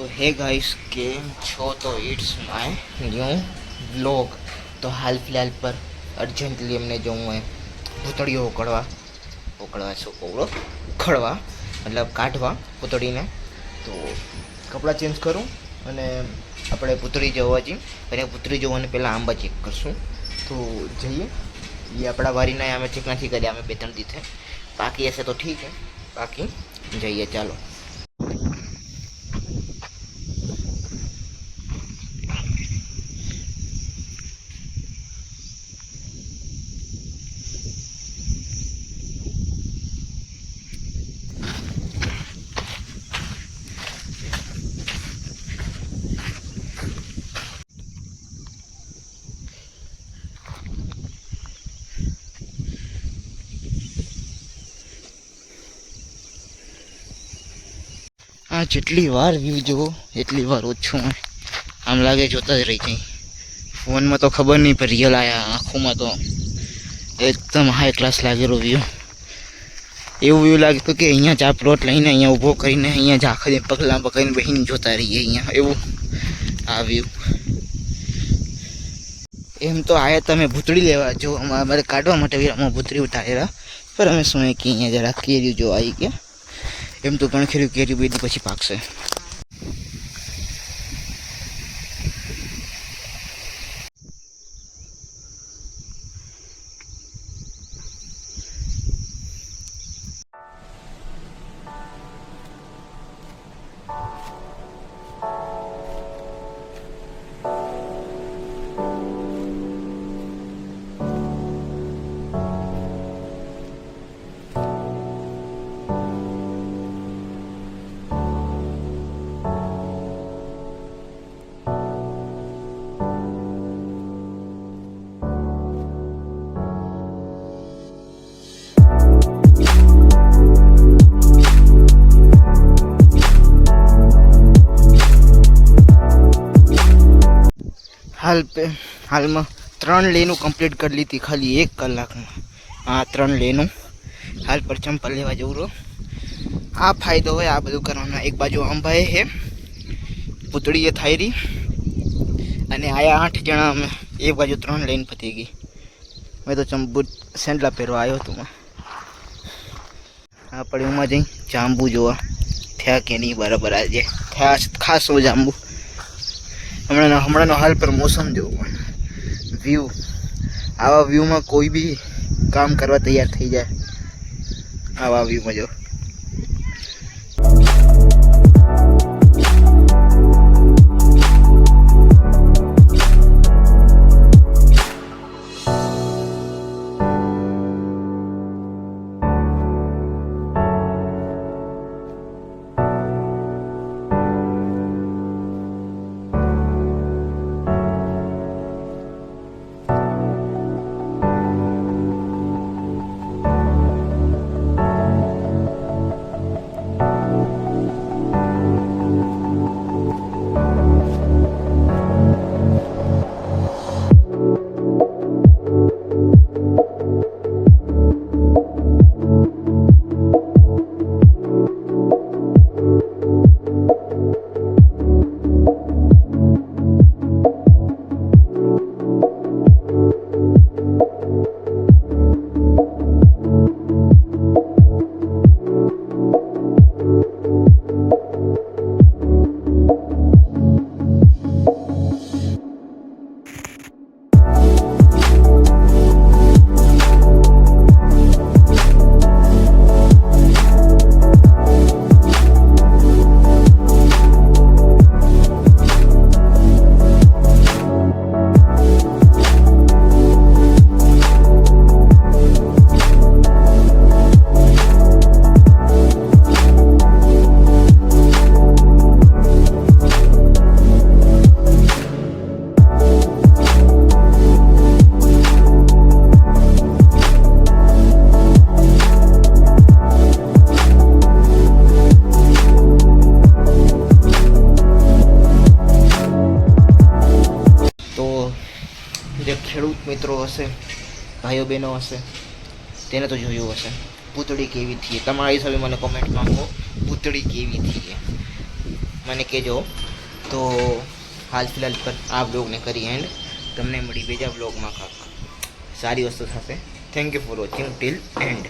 तो hey guys केम छो तो इट्स माय न्यू व्लॉग। तो हाल फिलहाल पर अर्जन्टली अमने जो है भूतड़ीओ उकड़वा उखड़वा मतलब काढ़वा भूतड़ीने। तो कपड़ा चेन्ज करूँ અને આપણે ભૂતળી જોવા જઈએ અને ભૂતળી જોવાને પહેલાં આંબા ચેક કરશું। તો જઈએ ये अपना वारी ना हमें चेक नहीं करे, हमें बेतन दी थे, बाकी ऐसे तो ठीक है, बाकी जाइए चलो। हाँ जेटली वार व्यू जो एटली वार ओछो आम लगे जोता ज रही थी। फोन में तो खबर नहीं पर रियल आया आँखों में तो एकदम हाई क्लास लागेलो व्यू। एवं व्यू लगे तो कि अँ चा प्लॉट लईने अँ ऊभो करीने अँ झाखा दे पगला पकड़ीने बहीने जोता रहीए अँ एवं आ व्यू। एम तो आया तमे भूतड़ी लेवा जो अमारे काढ़वा माटे अमे भूतड़ी उतारेला, पर अमे शुं कि अँ जरा केरी जो आई गया। एम तो घणी खरी केरी बेदी पछी पाकशे। हाल में 3 लेनू कम्प्लीट कर ली थी खाली 1 कलाक में। हाँ 3 लेनू हाल पर चंपल लेवा जऊ रो। आ फायदो है आ बधु करवाना। एक बाजू अंबाए है भूतड़ी ये थाई रही अने आया 8 जना में एक बाजू 3 लेन पती गई। मैं तो चंबू सेंडला पहरवा आयो तो मैं हाँ पड़ी में जई जांबू जोवा थया के नहीं बराबर आज थया खास हो जांबू। हमणा हाल पर मौसम जो व्यू आवा व्यू में कोई भी काम करवा तैयार थी जाए। आवा व्यू में जो ખેડૂત મિત્રો હશે, ભાઈઓ બહેનો હશે, તેને તો જોયું હશે ભૂતળી કેવી થઈ. તમારા હિસાબે મને કોમેન્ટમાં કહો ભૂતળી કેવી થઈ. મને કહેજો. તો હાલ ફિલહાલ પર આ બ્લોગને કરી એન્ડ. તમને મળી બીજા બ્લોગમાં કાંક સારી વસ્તુ થશે. Thank you for watching till and.